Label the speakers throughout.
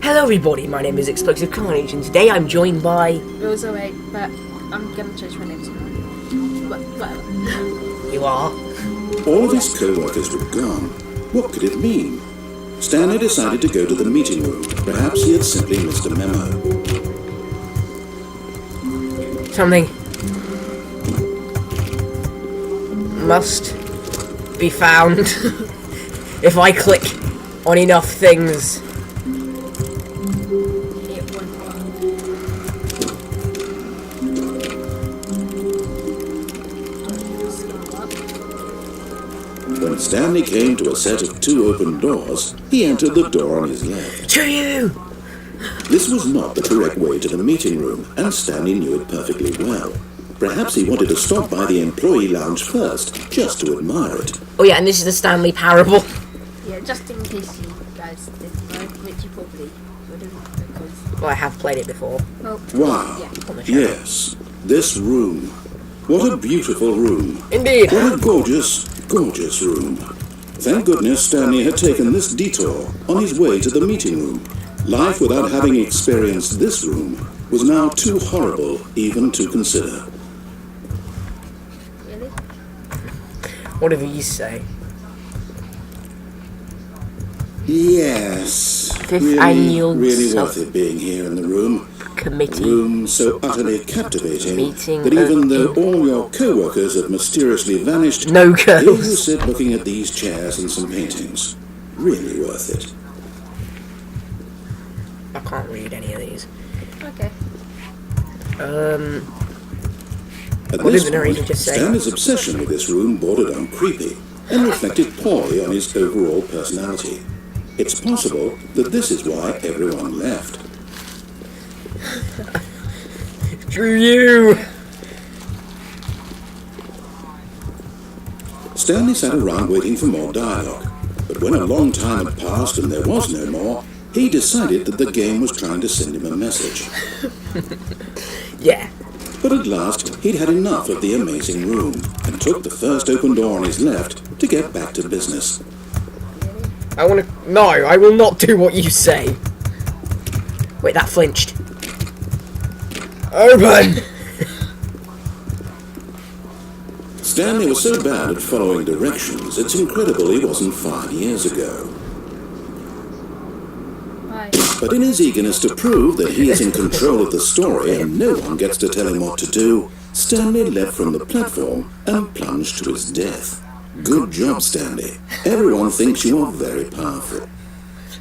Speaker 1: Hello everybody, my name is Explosive Carnage and today I'm joined by...
Speaker 2: It was alright, but I'm gonna change my name to whatever.
Speaker 1: You are?
Speaker 3: All of his co-workers were gone. What could it mean? Stanley decided to go to the meeting room. Perhaps he had simply missed a memo.
Speaker 1: Something must be found if I click on enough things.
Speaker 3: When Stanley came to a set of two open doors, he entered the door on his left.
Speaker 1: To you!
Speaker 3: This was not the correct way to the meeting room, and Stanley knew it perfectly well. Perhaps he wanted to stop by the employee lounge first, just to admire it.
Speaker 1: Oh yeah, and this is the Stanley Parable.
Speaker 2: Yeah, just in case you guys didn't know, which you probably wouldn't, because...
Speaker 1: Well, I have played it before.
Speaker 2: Well,
Speaker 3: Wow.
Speaker 2: yeah.
Speaker 3: Yes, this room. What a beautiful room.
Speaker 1: Indeed.
Speaker 3: What a gorgeous, gorgeous room. Thank goodness Stanley had taken this detour on his way to the meeting room. Life without having experienced this room was now too horrible even to consider.
Speaker 2: Really?
Speaker 1: Whatever you say.
Speaker 3: Yes.
Speaker 1: Fifth annual
Speaker 3: really worth it being here in the room.
Speaker 1: Committee.
Speaker 3: A room so utterly captivating
Speaker 1: Meeting
Speaker 3: that even though all your co-workers have mysteriously vanished,
Speaker 1: No
Speaker 3: here you
Speaker 1: girls.
Speaker 3: sit looking at these chairs and some paintings. Really worth it.
Speaker 1: I can't read any of these.
Speaker 2: Okay.
Speaker 3: At
Speaker 1: What
Speaker 3: this
Speaker 1: did the narrator
Speaker 3: point,
Speaker 1: just say?
Speaker 3: Stanley's obsession with this room bordered on creepy and reflected poorly on his overall personality. It's possible that this is why everyone left.
Speaker 1: Through you!
Speaker 3: Stanley sat around waiting for more dialogue, but when a long time had passed and there was no more, he decided that the game was trying to send him a message.
Speaker 1: Yeah.
Speaker 3: But at last, he'd had enough of the amazing room and took the first open door on his left to get back to business.
Speaker 1: No, I will not do what you say. Wait, that flinched. Open!
Speaker 3: Stanley was so bad at following directions, it's incredible he wasn't 5 years ago.
Speaker 2: Bye.
Speaker 3: But in his eagerness to prove that he is in control of the story and no one gets to tell him what to do, Stanley leapt from the platform and plunged to his death. Good job, Stanley. Everyone thinks you are very powerful.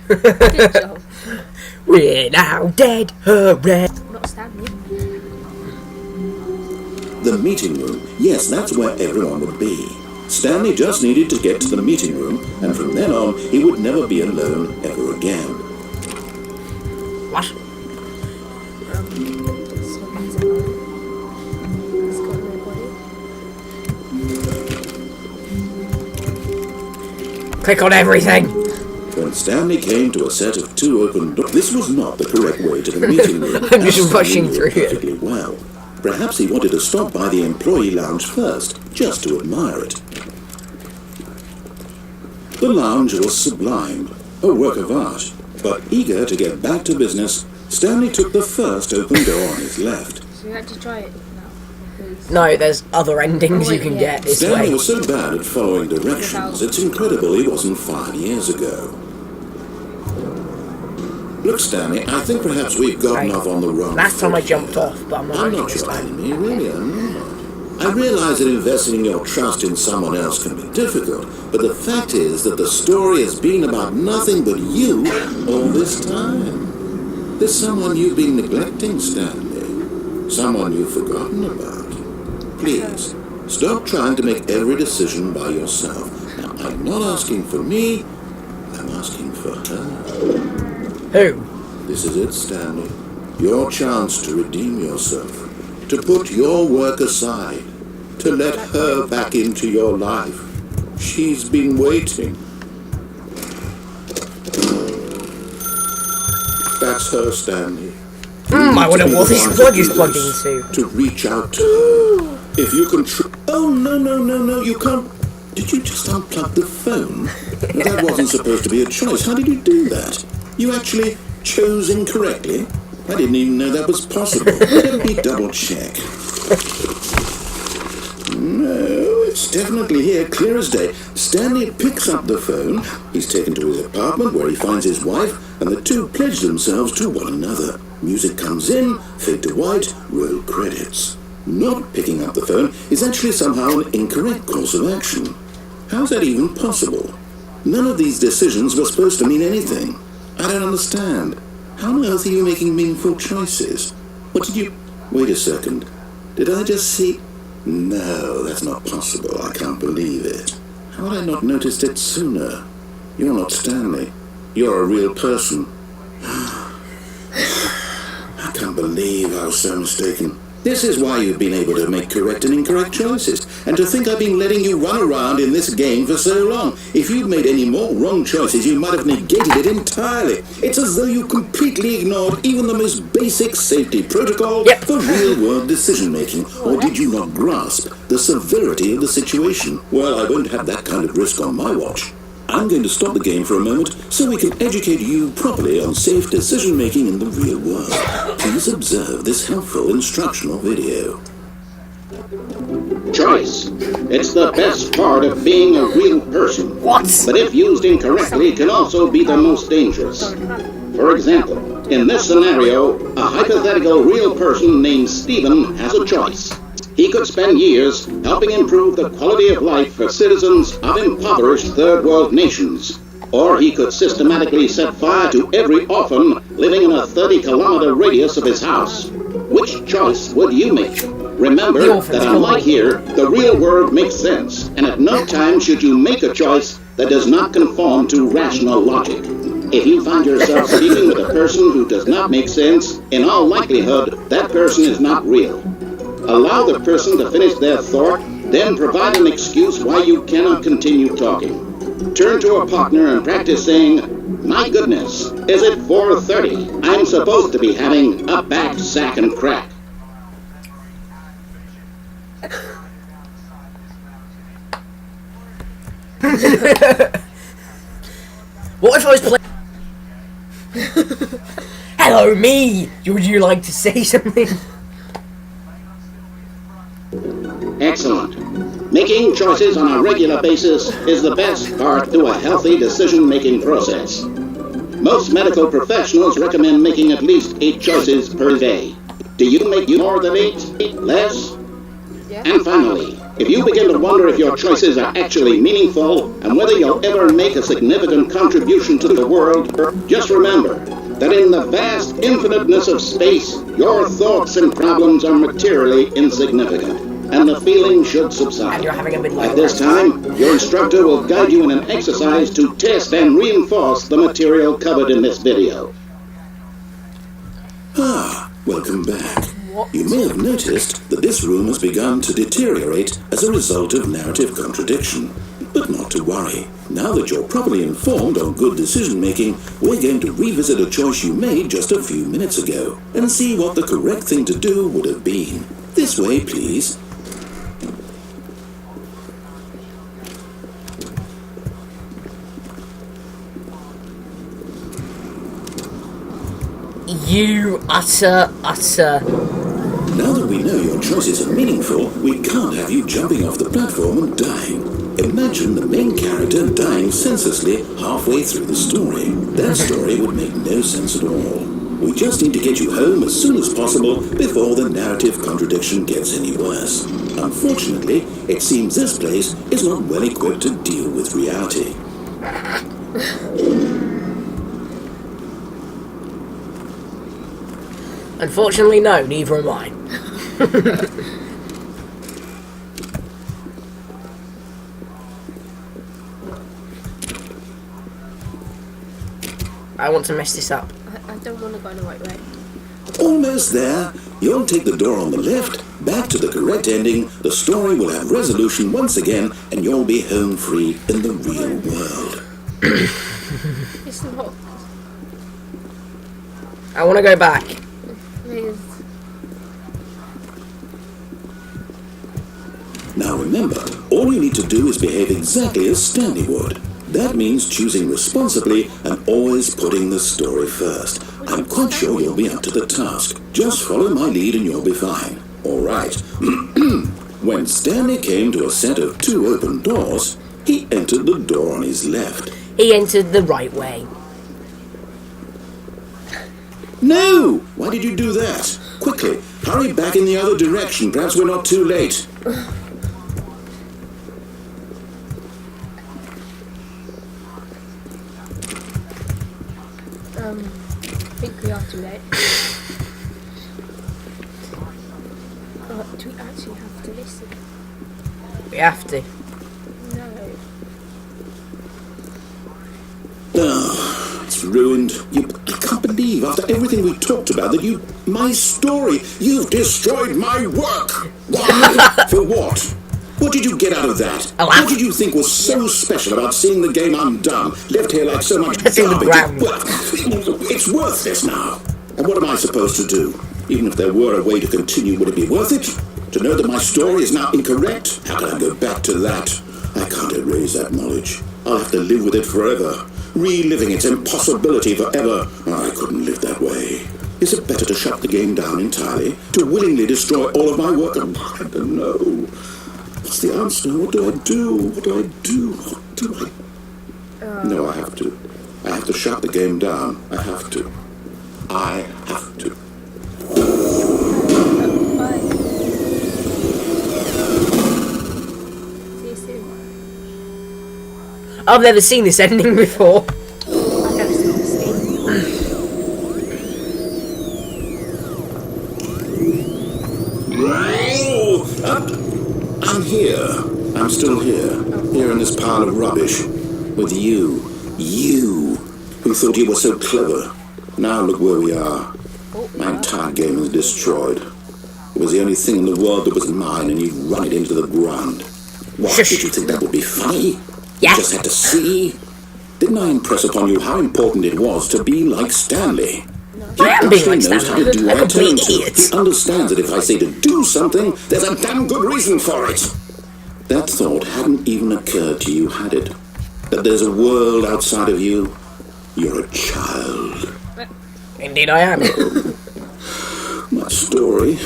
Speaker 2: Good job.
Speaker 1: We're now dead, hooray!
Speaker 2: Not Stanley.
Speaker 3: The meeting room, yes, that's where everyone would be. Stanley just needed to get to the meeting room, and from then on, he would never be alone ever again.
Speaker 1: What?
Speaker 2: So he's alone. He's got nobody.
Speaker 1: Click on everything!
Speaker 3: When Stanley came to a set of two open doors, this was not the correct way to the meeting room.
Speaker 1: I'm just
Speaker 3: as Stanley
Speaker 1: rushing
Speaker 3: knew
Speaker 1: through it.
Speaker 3: perfectly well. Perhaps he wanted to stop by the employee lounge first, just to admire it. The lounge was sublime, a work of art, but eager to get back to business, Stanley took the first open door on his left.
Speaker 2: So you had to try it now. Because
Speaker 1: No, there's other endings
Speaker 2: Oh,
Speaker 1: you can
Speaker 2: yeah.
Speaker 1: get this
Speaker 3: Stanley
Speaker 1: way.
Speaker 3: was so bad at following directions, it's incredible he wasn't 5 years ago. Look, Stanley, I think perhaps we've gotten off on the wrong
Speaker 1: Last time I
Speaker 3: foot
Speaker 1: jumped
Speaker 3: here.
Speaker 1: off, but I'm not
Speaker 3: I'm
Speaker 1: running
Speaker 3: not
Speaker 1: this
Speaker 3: your
Speaker 1: time.
Speaker 3: enemy, really, I'm not. I realize that investing your trust in someone else can be difficult, but the fact is that the story has been about nothing but you all this time. There's someone you've been neglecting, Stanley. Someone you've forgotten about. Please, stop trying to make every decision by yourself. Now, I'm not asking for me, I'm asking for her.
Speaker 1: Who?
Speaker 3: This is it, Stanley. Your chance to redeem yourself, to put your work aside, to let her back into your life. She's been waiting. That's her, Stanley.
Speaker 1: I wonder what this plug is
Speaker 3: To
Speaker 1: plugged into.
Speaker 3: To reach out to her. If you can Oh, no, you can't. Did you just unplug the phone? That wasn't supposed to be a choice. How did you do that? You actually chose incorrectly? I didn't even know that was possible. Let me double check. No, it's definitely here, clear as day. Stanley picks up the phone. He's taken to his apartment where he finds his wife, and the two pledge themselves to one another. Music comes in, fade to white, roll credits. Not picking up the phone is actually somehow an incorrect course of action. How's that even possible? None of these decisions were supposed to mean anything. I don't understand. How on earth are you making meaningful choices? What did you... Wait a second. Did I just see... No, that's not possible. I can't believe it. How had I not noticed it sooner? You're not Stanley. You're a real person. I can't believe I was so mistaken. This is why you've been able to make correct and incorrect choices, and to think I've been letting you run around in this game for so long. If you'd made any more wrong choices, you might have negated it entirely. It's as though you completely ignored even the most basic safety protocol for real-world decision-making. Or did you not grasp the severity of the situation? Well, I won't have that kind of risk on my watch. I'm going to stop the game for a moment so we can educate you properly on safe decision-making in the real world. Please observe this helpful instructional video.
Speaker 4: Choice. It's the best part of being a real person.
Speaker 1: What?
Speaker 4: But if used incorrectly, can also be the most dangerous. For example, in this scenario, a hypothetical real person named Stephen has a choice. He could spend years helping improve the quality of life for citizens of impoverished third world nations. Or he could systematically set fire to every orphan living in a 30-kilometer radius of his house. Which choice would you make? Remember that unlike here, the real world makes sense, and at no time should you make a choice that does not conform to rational logic. If you find yourself speaking with a person who does not make sense, in all likelihood, that person is not real. Allow the person to finish their thought, then provide an excuse why you cannot continue talking. Turn to a partner and practice saying, "My goodness, is it 4:30? I'm supposed to be having a back, sack, and crack."
Speaker 1: What if I was playing... Hello, me! Would you like to say something?
Speaker 4: Excellent. Making choices on a regular basis is the best part to a healthy decision-making process. Most medical professionals recommend making at least 8 choices per day. Do you make more than 8? Less?
Speaker 2: Yeah.
Speaker 4: And finally, if you begin to wonder if your choices are actually meaningful and whether you'll ever make a significant contribution to the world, just remember that in the vast infiniteness of space, your thoughts and problems are materially insignificant, and the feeling should subside.
Speaker 1: And you're having a midlife
Speaker 4: At this time, your instructor will guide you in an exercise to test and reinforce the material covered in this video.
Speaker 3: Ah, welcome back. You may have noticed that this room has begun to deteriorate as a result of narrative contradiction. But not to worry. Now that you're properly informed on good decision-making, we're going to revisit a choice you made just a few minutes ago and see what the correct thing to do would have been. This way, please.
Speaker 1: You utter...
Speaker 3: Now that we know your choices are meaningful, we can't have you jumping off the platform and dying. Imagine the main character dying senselessly halfway through the story. That story would make no sense at all. We just need to get you home as soon as possible before the narrative contradiction gets any worse. Unfortunately, it seems this place is not well equipped to deal with reality.
Speaker 1: Unfortunately, no, neither am I. I want to mess this up.
Speaker 2: I don't want to go the right way.
Speaker 3: Almost there. You'll take the door on the left, back to the correct ending, the story will have resolution once again, and you'll be home free in the real world.
Speaker 2: It's not.
Speaker 1: I want to go back.
Speaker 2: Please.
Speaker 3: Now remember, all you need to do is behave exactly as Stanley would. That means choosing responsibly and always putting the story first. I'm quite sure you'll be up to the task. Just follow my lead and you'll be fine. All right. When Stanley came to a set of 2 open doors, he entered the door on his left.
Speaker 1: He entered the right way.
Speaker 3: No! Why did you do that? Quickly, hurry back in the other direction. Perhaps we're not too late.
Speaker 2: I think we are too late. Do we actually have to listen?
Speaker 1: We have to.
Speaker 2: No.
Speaker 3: Oh, it's ruined. I can't believe, after everything we talked about, that my story, you've destroyed my work. Why? For what? What did you get out of that? What did you think was so special about seeing the game undone, left here like so much
Speaker 1: It's in the ground.
Speaker 3: Well, it's worthless now. And what am I supposed to do? Even if there were a way to continue, would it be worth it? To know that my story is now incorrect? How can I go back to that? I can't erase that knowledge. I'll have to live with it forever, reliving its impossibility forever. I couldn't live that way. Is it better to shut the game down entirely? To willingly destroy all of my work? I don't know. What's the answer? What do I do? What do I do? What do I... No, I have to. I have to shut the game down. I have to. I have to.
Speaker 2: Bye. See you soon.
Speaker 1: I've never seen this ending before.
Speaker 2: I've never seen this game.
Speaker 3: I'm here. I'm still here. Here in this pile of rubbish. With you. You. Who thought you were so clever. Now look where we are. My entire game is destroyed. It was the only thing in the world that was mine, and you've run it into the ground. What,
Speaker 1: Shush.
Speaker 3: did you think that would be funny?
Speaker 1: Yeah.
Speaker 3: You just had to see? Didn't I impress upon you how important it was to be like Stanley?
Speaker 1: I am being like
Speaker 3: He knows how to
Speaker 1: Stanley.
Speaker 3: do
Speaker 1: A
Speaker 3: what I tell him
Speaker 1: complete
Speaker 3: to.
Speaker 1: idiot.
Speaker 3: He understands that if I say to do something, there's a damn good reason for it. That thought hadn't even occurred to you, had it? That there's a world outside of you? You're a child.
Speaker 1: Indeed I am.
Speaker 3: My story.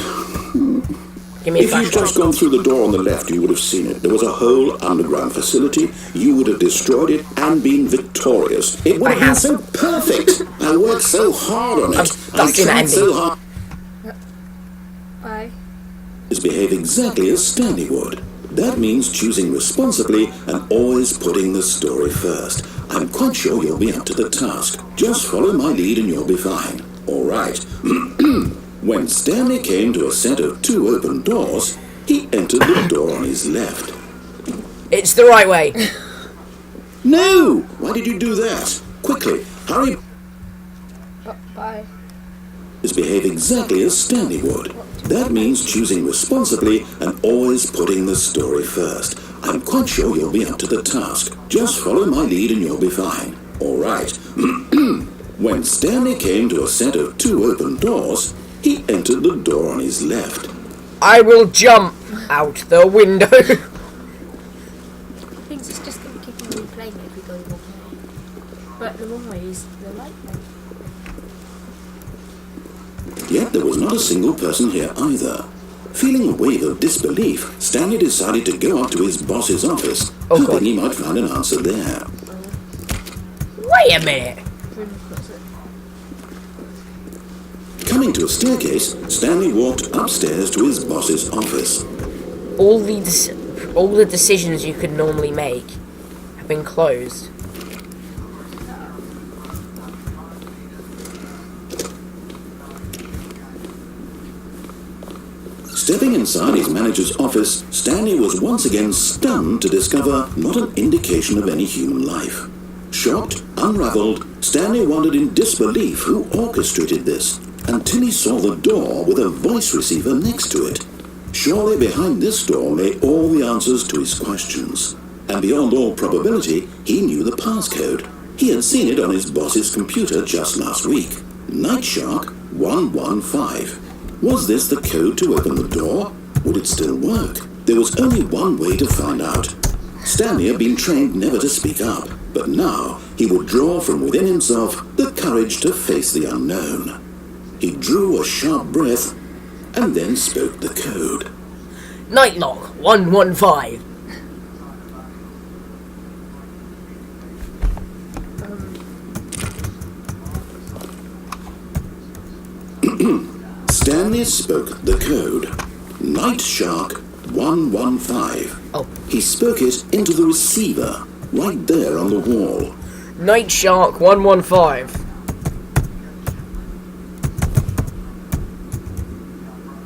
Speaker 1: Give me a
Speaker 3: If you'd just
Speaker 1: flashlight.
Speaker 3: gone through the door on the left, you would have seen it. There was a whole underground facility. You would have destroyed it and been victorious. It would
Speaker 1: I
Speaker 3: have been
Speaker 1: have.
Speaker 3: so perfect. I worked so hard on it.
Speaker 1: I've seen that
Speaker 3: tried so
Speaker 1: ending.
Speaker 3: hard.
Speaker 2: Bye.
Speaker 3: Is behave exactly as Stanley would. That means choosing responsibly and always putting the story first. I'm quite sure you'll be up to the task. Just follow my lead and you'll be fine. All right. When Stanley came to a set of 2 open doors, he entered the door on his left.
Speaker 1: It's the right way.
Speaker 3: No! Why did you do that? Quickly, hurry.
Speaker 2: Bye.
Speaker 3: Is behave exactly as Stanley would. That means choosing responsibly and always putting the story first. I'm quite sure you'll be up to the task. Just follow my lead and you'll be fine. All right. When Stanley came to a set of 2 open doors, he entered the door on his left.
Speaker 1: I will jump out the window.
Speaker 2: Things it's just going to keep on replaying it if we go the wrong way. But the wrong way is the right way.
Speaker 3: Yet there was not a single person here either. Feeling a wave of disbelief, Stanley decided to go up to his boss's office,
Speaker 1: Oh,
Speaker 3: hoping
Speaker 1: God.
Speaker 3: he might find an answer there.
Speaker 1: Wait a minute.
Speaker 3: Coming to a staircase, Stanley walked upstairs to his boss's office.
Speaker 1: All the decisions you could normally make have been closed.
Speaker 3: Stepping inside his manager's office, Stanley was once again stunned to discover not an indication of any human life. Shocked, unraveled, Stanley wondered in disbelief who orchestrated this, until he saw the door with a voice receiver next to it. Surely behind this door lay all the answers to his questions. And beyond all probability, he knew the passcode. He had seen it on his boss's computer just last week. Nightshark 115. Was this the code to open the door? Would it still work? There was only one way to find out. Stanley had been trained never to speak up, but now he would draw from within himself the courage to face the unknown. He drew a sharp breath and then spoke the code.
Speaker 1: Nightlock 115.
Speaker 3: Stanley spoke the code. Night Shark 115.
Speaker 1: Oh.
Speaker 3: He spoke it into the receiver, right there on the wall.
Speaker 1: Night Shark 115.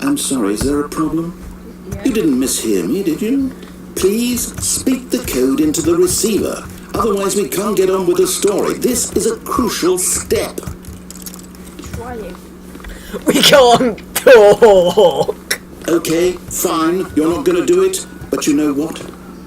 Speaker 3: I'm sorry, is there a problem?
Speaker 2: Yeah.
Speaker 3: You didn't mishear me, did you? Please speak the code into the receiver. Otherwise we can't get on with the story. This is a crucial step.
Speaker 2: Trying.
Speaker 1: We can't talk.
Speaker 3: Okay, fine, you're not going to do it. But you know what?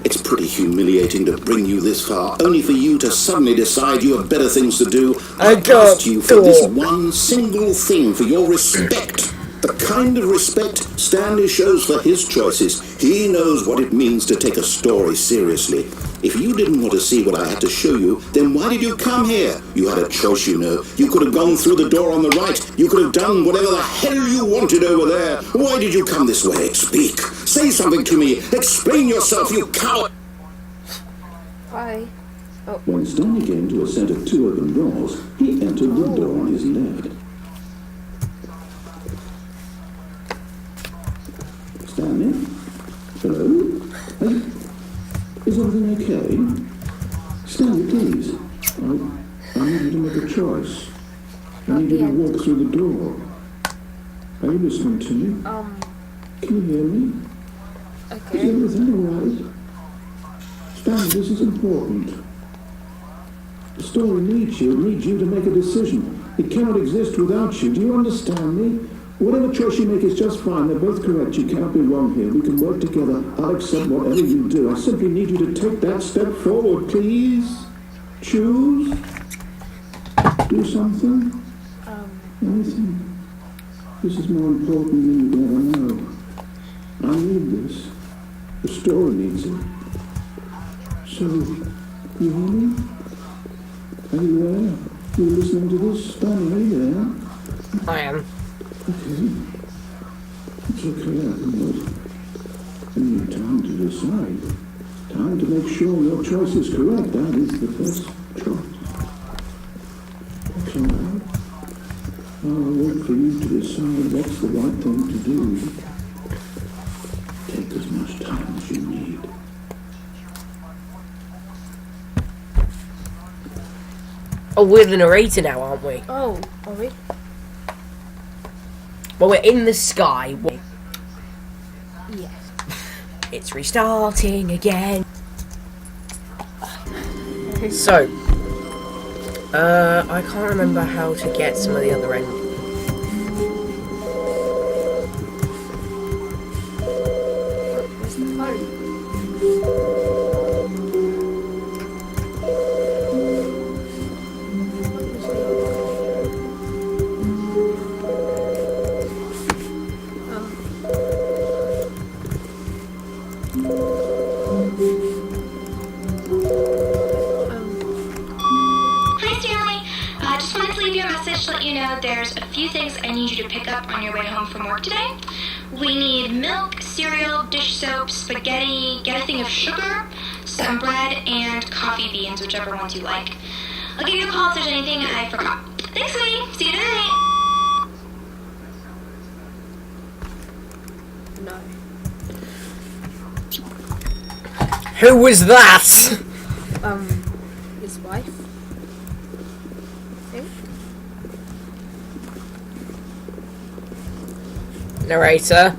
Speaker 3: It's pretty humiliating to bring you this far, only for you to suddenly decide you have better things to do.
Speaker 1: I
Speaker 3: I've
Speaker 1: can't
Speaker 3: asked you for this
Speaker 1: talk.
Speaker 3: one single thing, for your respect. The kind of respect Stanley shows for his choices. He knows what it means to take a story seriously. If you didn't want to see what I had to show you, then why did you come here? You had a choice, you know. You could have gone through the door on the right. You could have done whatever the hell you wanted over there. Why did you come this way? Speak. Say something to me. Explain yourself, you coward.
Speaker 2: Why? Oh,
Speaker 3: When Stanley came to a set of 2 open doors, he entered the door on his left. Stanley? Hello? Is everything okay? Stanley, please. I need you to make a choice. I need you to walk through the door. Are you listening to me? Can you hear me? Is
Speaker 2: okay.
Speaker 3: everything alright? Stanley, this is important. The story needs you to make a decision. It cannot exist without you. Do you understand me? Whatever choice you make is just fine. They're both correct. You cannot be wrong here. We can work together. I'll accept whatever you do. I simply need you to take that step forward, please. Choose. Do something. Anything. This is more important than you ever know. I need this. The story needs it. So, you hear me? Are you there? You listening to this? Stanley, are you there?
Speaker 1: I am.
Speaker 3: Okay. It's okay, I can wait. I need time to decide. Time to make sure your choice is correct. That is the best choice. It's all right. I'll wait for you to decide what's the right thing to do. Take as much time as you need.
Speaker 1: Oh, we're the narrator now, aren't we?
Speaker 2: Oh, are we?
Speaker 1: Well, we're in the sky.
Speaker 2: Yes.
Speaker 1: It's restarting again. So, I can't remember how to get some of the other end.
Speaker 2: Where's the phone?
Speaker 5: Hi, Stanley. Just wanted to leave you a message to let you know there's a few things I need you to pick up on your way home from work today. We need milk, cereal, dish soap, spaghetti, get a thing of sugar, some bread, and coffee beans, whichever ones you like. I'll give you a call if there's anything I forgot. Thanks, sweetie. See you tonight.
Speaker 2: No.
Speaker 1: Who was that?
Speaker 2: His wife. I think.
Speaker 1: Narrator.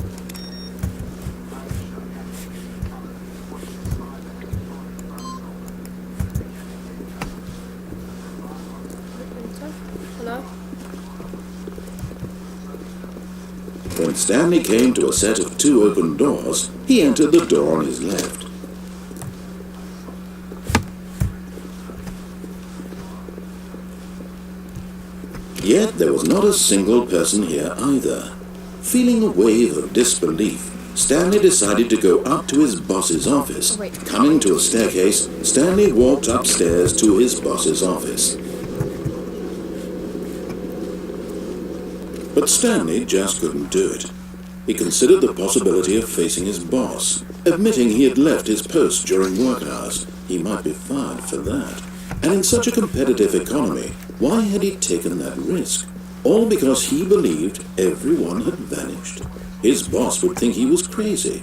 Speaker 2: Hello?
Speaker 3: When Stanley came to a set of 2 open doors, he entered the door on his left. Yet there was not a single person here either. Feeling a wave of disbelief, Stanley decided to go up to his boss's office. Coming to a staircase, Stanley walked upstairs to his boss's office. But Stanley just couldn't do it. He considered the possibility of facing his boss, admitting he had left his post during work hours. He might be fired for that. And in such a competitive economy, why had he taken that risk? All because he believed everyone had vanished. His boss would think he was crazy.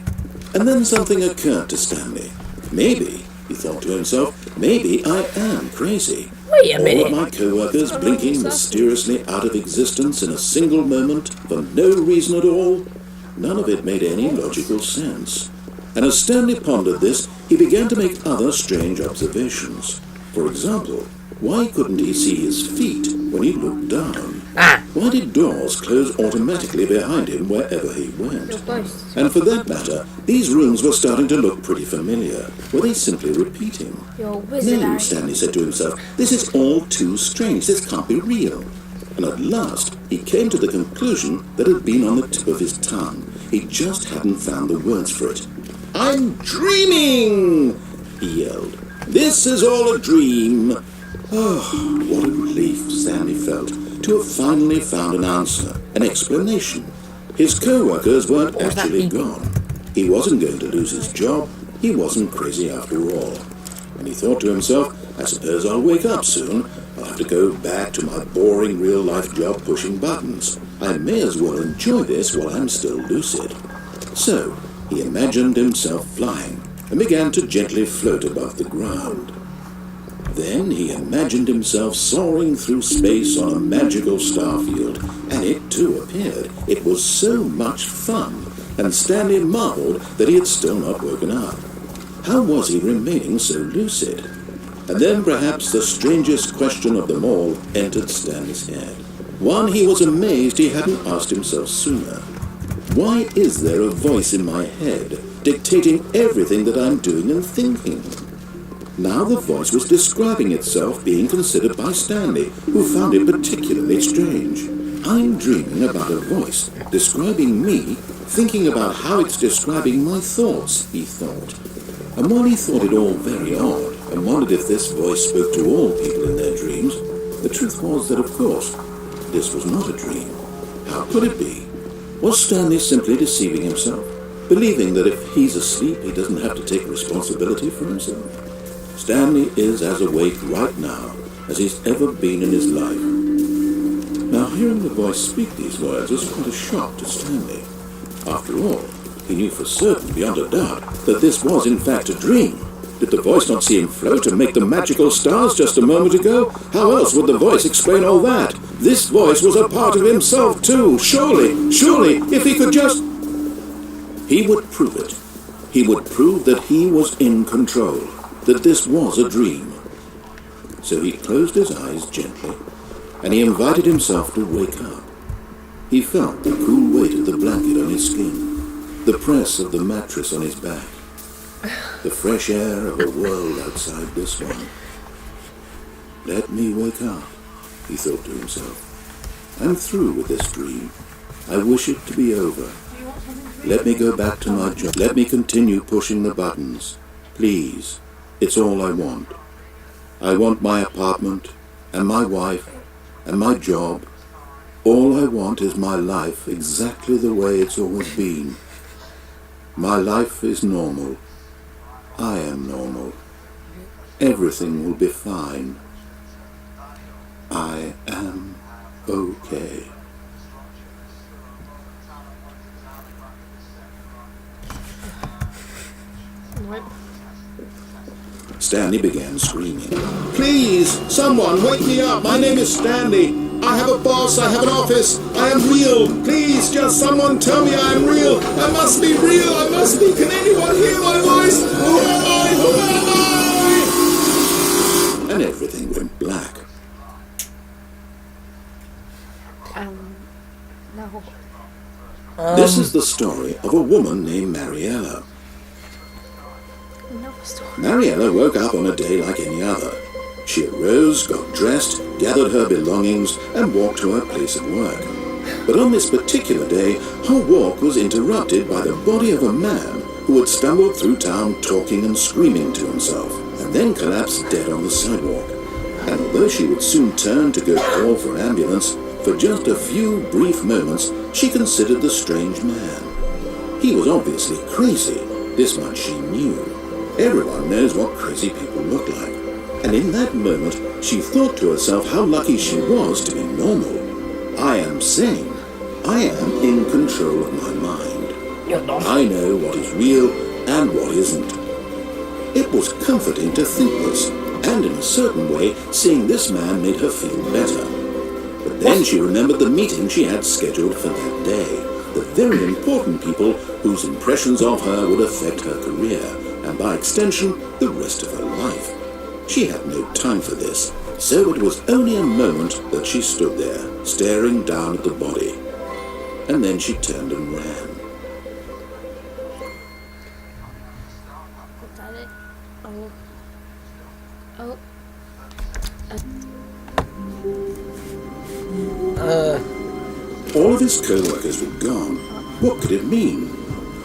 Speaker 3: And then something occurred to Stanley. Maybe, he thought to himself, maybe I am crazy.
Speaker 1: Wait a minute.
Speaker 3: All of my co-workers blinking mysteriously out of existence in a single moment for no reason at all. None of it made any logical sense. And as Stanley pondered this, he began to make other strange observations. For example, why couldn't he see his feet when he looked down? Why did doors close automatically behind him wherever he went? And for that matter, these rooms were starting to look pretty familiar. Were they simply repeating? No, Stanley said to himself, this is all too strange. This can't be real. And at last, he came to the conclusion that had been on the tip of his tongue. He just hadn't found the words for it. I'm dreaming, he yelled. This is all a dream. Oh, what a relief Stanley felt to have finally found an answer, an explanation. His co-workers weren't actually gone. He wasn't going to lose his job. He wasn't crazy after all. And he thought to himself, I suppose I'll wake up soon. I'll have to go back to my boring real-life job pushing buttons. I may as well enjoy this while I'm still lucid. So, he imagined himself flying and began to gently float above the ground. Then he imagined himself soaring through space on a magical starfield, and it too appeared. It was so much fun, and Stanley marveled that he had still not woken up. How was he remaining so lucid? And then perhaps the strangest question of them all entered Stanley's head. One he was amazed he hadn't asked himself sooner. Why is there a voice in my head dictating everything that I'm doing and thinking? Now the voice was describing itself being considered by Stanley, who found it particularly strange. I'm dreaming about a voice describing me, thinking about how it's describing my thoughts, he thought. And while he thought it all very odd, and wondered if this voice spoke to all people in their dreams, the truth was that, of course, this was not a dream. How could it be? Was Stanley simply deceiving himself, believing that if he's asleep he doesn't have to take responsibility for himself? Stanley is as awake right now as he's ever been in his life. Now, hearing the voice speak these words was quite a shock to Stanley. After all, he knew for certain, beyond a doubt, that this was in fact a dream. Did the voice not see him float and make the magical stars just a moment ago? How else would the voice explain all that? This voice was a part of himself too. Surely, if he could just... He would prove it. He would prove that he was in control, that this was a dream. So he closed his eyes gently, and he invited himself to wake up. He felt the cool weight of the blanket on his skin, the press of the mattress on his back, the fresh air of a world outside this one. Let me wake up, he thought to himself. I'm through with this dream. I wish it to be over. Let me go back to my job. Let me continue pushing the buttons. Please, it's all I want. I want my apartment, and my wife, and my job. All I want is my life exactly the way it's always been. My life is normal. I am normal. Everything will be fine. I am okay.
Speaker 2: What?
Speaker 3: Stanley began screaming. Please, someone wake me up. My name is Stanley. I have a boss. I have an office. I am real. Please, just someone tell me I am real. I must be real. I must be. Can anyone hear my voice? Who am I? Who am I? And everything went black.
Speaker 2: No.
Speaker 3: This is the story of a woman named Mariella.
Speaker 2: Another story.
Speaker 3: Mariella woke up on a day like any other. She arose, got dressed, gathered her belongings, and walked to her place of work. But on this particular day, her walk was interrupted by the body of a man who had stumbled through town talking and screaming to himself, and then collapsed dead on the sidewalk. And although she would soon turn to go call for an ambulance, for just a few brief moments she considered the strange man. He was obviously crazy, this much she knew. Everyone knows what crazy people look like. And in that moment, she thought to herself how lucky she was to be normal. I am sane. I am in control of my mind.
Speaker 1: You're not.
Speaker 3: I know what is real and what isn't. It was comforting to think this, and in a certain way, seeing this man made her feel better. But then she remembered the meeting she had scheduled for that day. The very important people whose impressions of her would affect her career, and by extension, the rest of her life. She had no time for this, so it was only a moment that she stood there, staring down at the body. And then she turned and ran.
Speaker 2: Is that it? Oh.
Speaker 3: All of his co-workers were gone. What could it mean?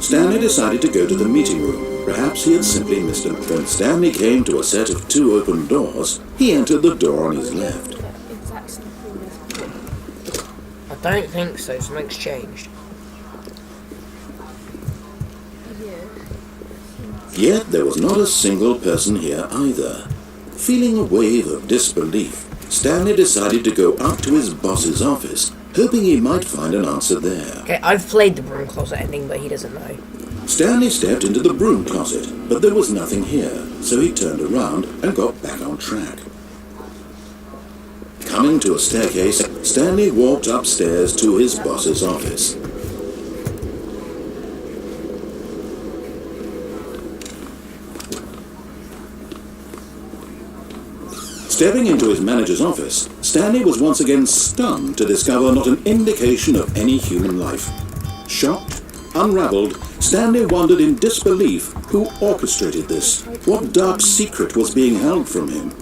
Speaker 3: Stanley decided to go to the meeting room. Perhaps he had simply missed him. When Stanley came to a set of 2 open doors, he entered the door on his left.
Speaker 2: Exact same thing as
Speaker 1: I don't think so. Something's changed.
Speaker 3: Yet there was not a single person here either. Feeling a wave of disbelief, Stanley decided to go up to his boss's office, hoping he might find an answer there.
Speaker 1: Okay, I've played the broom closet ending, but he doesn't know.
Speaker 3: Stanley stepped into the broom closet, but there was nothing here, so he turned around and got back on track. Coming to a staircase, Stanley walked upstairs to his boss's office. Stepping into his manager's office, Stanley was once again stunned to discover not an indication of any human life. Shocked, unraveled, Stanley wondered in disbelief who orchestrated this. What dark secret was being held from him?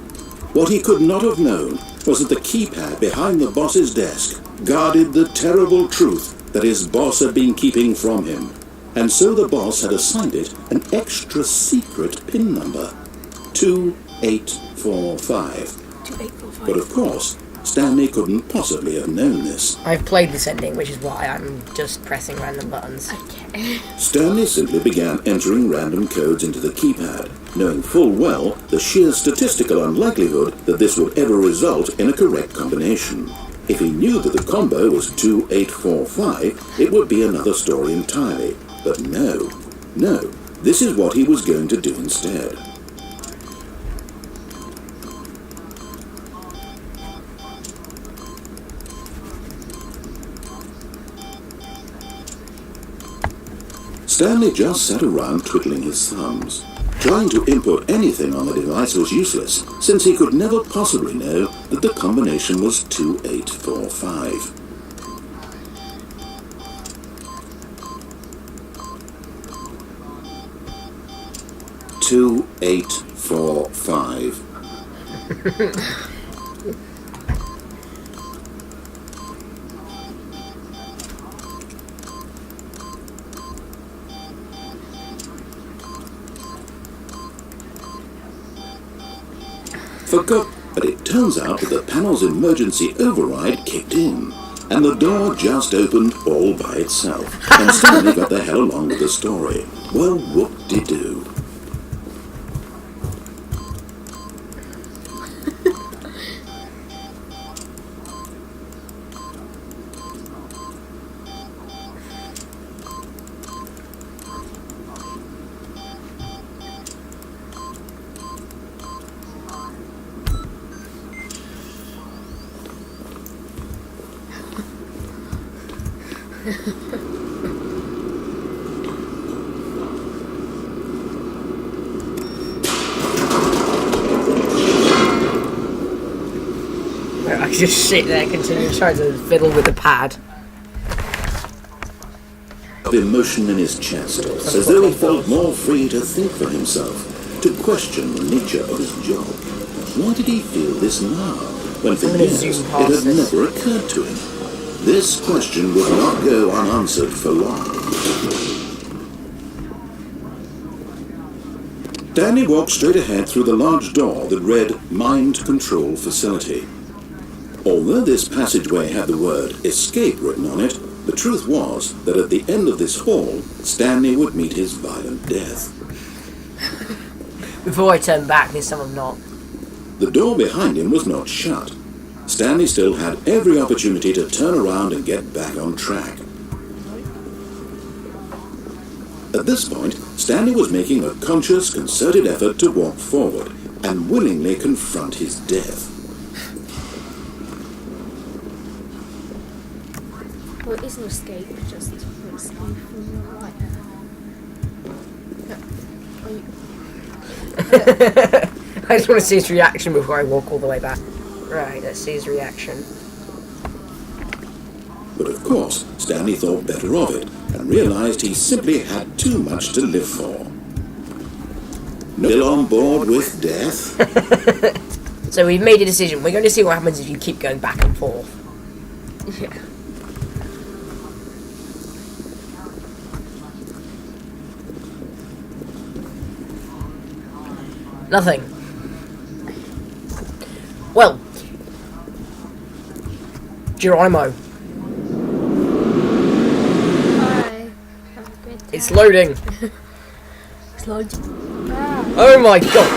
Speaker 3: What he could not have known was that the keypad behind the boss's desk guarded the terrible truth that his boss had been keeping from him. And so the boss had assigned it an extra secret PIN number. 2845.
Speaker 2: 2845.
Speaker 3: But of course, Stanley couldn't possibly have known this.
Speaker 1: I've played this ending, which is why I'm just pressing random buttons.
Speaker 2: Okay.
Speaker 3: Stanley simply began entering random codes into the keypad, knowing full well the sheer statistical unlikelihood that this would ever result in a correct combination. If he knew that the combo was 2845, it would be another story entirely. But no, this is what he was going to do instead. Stanley just sat around twiddling his thumbs. Trying to input anything on the device was useless, since he could never possibly know that the combination was 2845. "2845. Forgot, but it turns out that the panel's emergency override kicked in, and the door just opened all by itself, and Stanley got the hell along with the story. Well, whoop-de-doo.
Speaker 1: I just sit there, continue trying to fiddle with the pad.
Speaker 3: Of emotion in his chest, as though he felt more free to think for himself, to question the nature of his job. Why did he feel this now, when for
Speaker 1: I'm gonna
Speaker 3: years
Speaker 1: zoom
Speaker 3: it
Speaker 1: past
Speaker 3: had
Speaker 1: this.
Speaker 3: never occurred to him? This question would not go unanswered for long. Stanley walked straight ahead through the large door that read Mind Control Facility. Although this passageway had the word Escape written on it, the truth was that at the end of this hall, Stanley would meet his violent death.
Speaker 1: Before I turn back, this time I'm not.
Speaker 3: The door behind him was not shut. Stanley still had every opportunity to turn around and get back on track. At this point, Stanley was making a conscious, concerted effort to walk forward and willingly confront his death.
Speaker 2: Well, it is an escape, just escape from your life.
Speaker 1: I just want to see his reaction before I walk all the way back. Right, let's see his reaction.
Speaker 3: But of course, Stanley thought better of it and realized he simply had too much to live for. Still on board with death?
Speaker 1: So we've made a decision. We're going to see what happens if you keep going back and forth.
Speaker 2: Yeah.
Speaker 1: Nothing. Well, Geronimo,
Speaker 2: Bye. Have a good day.
Speaker 1: it's loading.
Speaker 2: It's loading. Ah.
Speaker 1: Oh my god.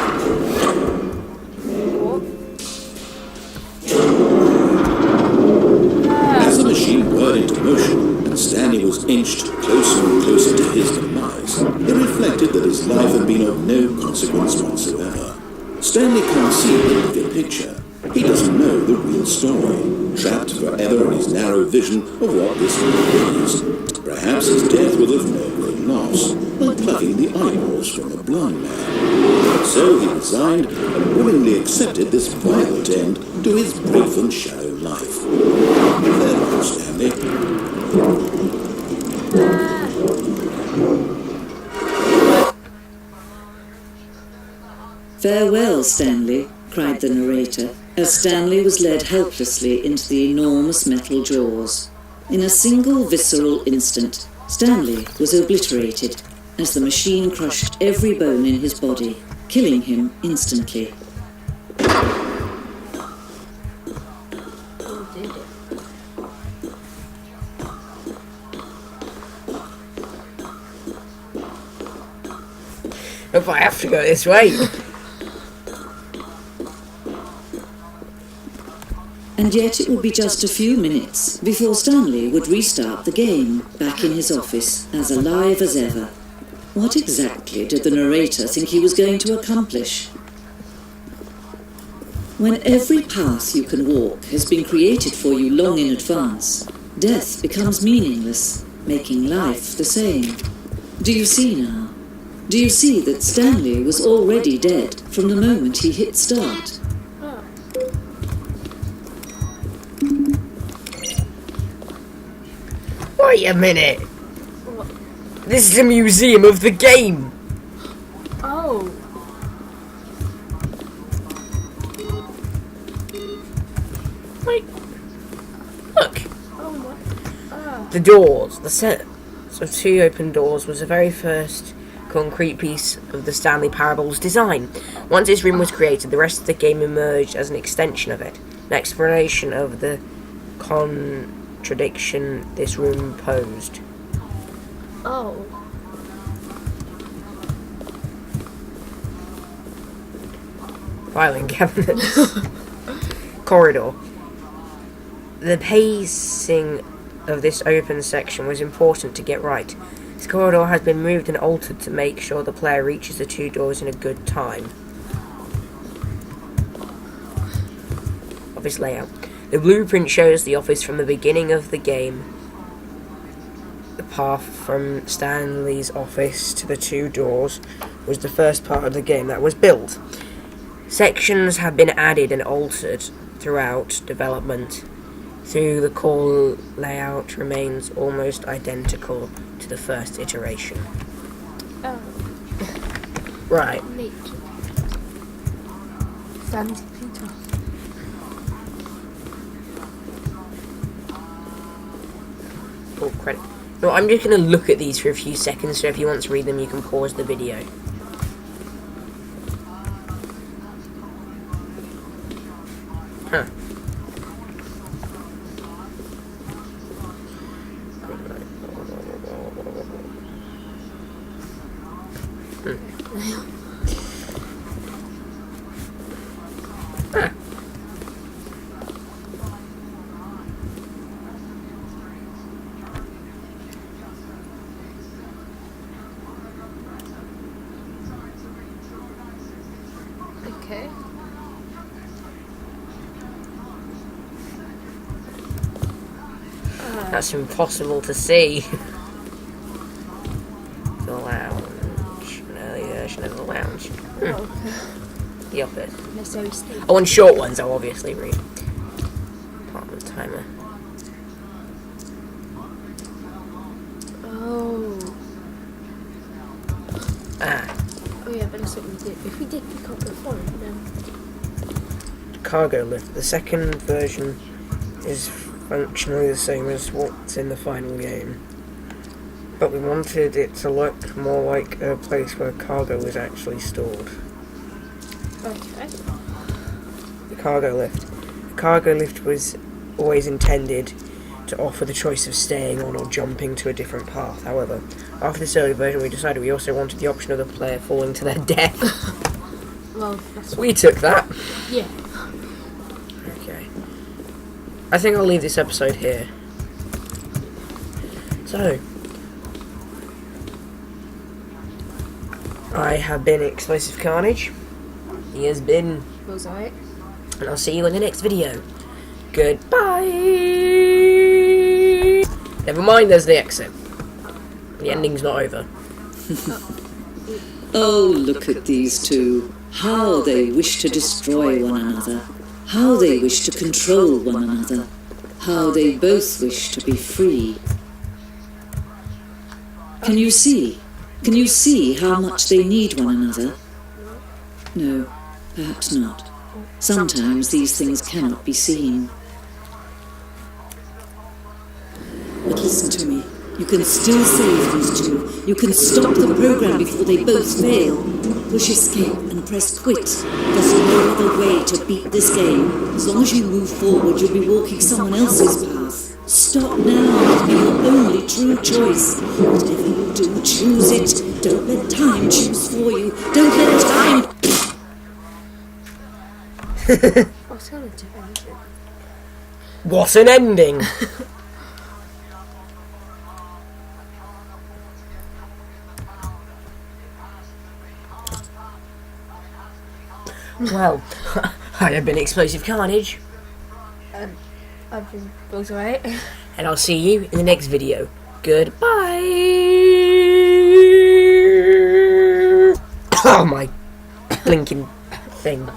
Speaker 3: As the machine whirred into motion and Stanley was inched closer and closer to his demise, it reflected that his life had been of no consequence whatsoever. Stanley can't see the bigger picture. He doesn't know the real story, trapped forever in his narrow vision of what this really is. Perhaps his death was of no great loss, like plucking the eyeballs from a blind man. So he resigned and willingly accepted this violent end to his brief and shallow life. Farewell, Stanley.
Speaker 6: "Farewell, Stanley," cried the narrator, as Stanley was led helplessly into the enormous metal jaws. In a single visceral instant, Stanley was obliterated as the machine crushed every bone in his body, killing him instantly.
Speaker 2: Who did it?
Speaker 1: If I have to go this way.
Speaker 6: And yet it would be just a few minutes before Stanley would restart the game, back in his office, as alive as ever. What exactly did the narrator think he was going to accomplish? When every path you can walk has been created for you long in advance, death becomes meaningless, making life the same. Do you see now? Do you see that Stanley was already dead from the moment he hit start?
Speaker 1: Wait a minute. This is a museum of the game.
Speaker 2: Oh.
Speaker 1: Wait. Look.
Speaker 2: Oh my. Ah.
Speaker 1: The doors. The set of two open doors was the very first concrete piece of the Stanley Parable's design. Once this room was created, the rest of the game emerged as an extension of it, an explanation of the contradiction this room posed.
Speaker 2: Oh.
Speaker 1: Filing cabinets. Corridor. The pacing of this open section was important to get right. This corridor has been moved and altered to make sure the player reaches the two doors in a good time. Office layout. The blueprint shows the office from the beginning of the game. The path from Stanley's office to the two doors was the first part of the game that was built. Sections have been added and altered throughout development. Through the core layout remains almost identical to the first iteration.
Speaker 2: Oh.
Speaker 1: Right.
Speaker 2: Neat. Sandy Peter.
Speaker 1: Oh, credit. No, I'm just going to look at these for a few seconds, so if you want to read them, you can pause the video. Huh.
Speaker 2: Okay.
Speaker 1: That's impossible to see. The lounge. An early version of the lounge. The office.
Speaker 2: Necessary state.
Speaker 1: I want short ones, I'll obviously read. Apartment timer.
Speaker 2: Oh.
Speaker 1: Ah.
Speaker 2: Oh yeah, but that's what we did. If we did pick up the phone, then...
Speaker 1: Cargo lift. The second version is functionally the same as what's in the final game, but we wanted it to look more like a place where cargo was actually stored.
Speaker 2: Okay.
Speaker 1: The cargo lift. The cargo lift was always intended to offer the choice of staying on or jumping to a different path. However, after this early version, we decided we also wanted the option of the player falling to their death.
Speaker 2: Well, that's...
Speaker 1: We took that.
Speaker 2: Yeah.
Speaker 1: Okay. I think I'll leave this episode here. So, I have been Explosive Carnage. He has been,
Speaker 2: Was alright.
Speaker 1: and I'll see you in the next video. Goodbye! Never mind, there's the exit. The ending's not over.
Speaker 6: Oh, look at these two. How they wish to destroy one another. How they wish to control one another. How they both wish to be free. Can you see? Can you see how much they need one another? No, perhaps not. Sometimes these things cannot be seen. But listen to me. You can still save these two. You can stop the program before they both fail. Push escape and press quit. There's no other way to beat this game. As long as you move forward, you'll be walking someone else's path. Stop now and be your only true choice. Whatever you do, choose it. Don't let time choose for you. Don't let time...
Speaker 2: Alternative ending.
Speaker 1: What an ending! Well, I have been Explosive Carnage,
Speaker 2: I've been was alright.
Speaker 1: and I'll see you in the next video. Goodbye! Oh my blinking thing.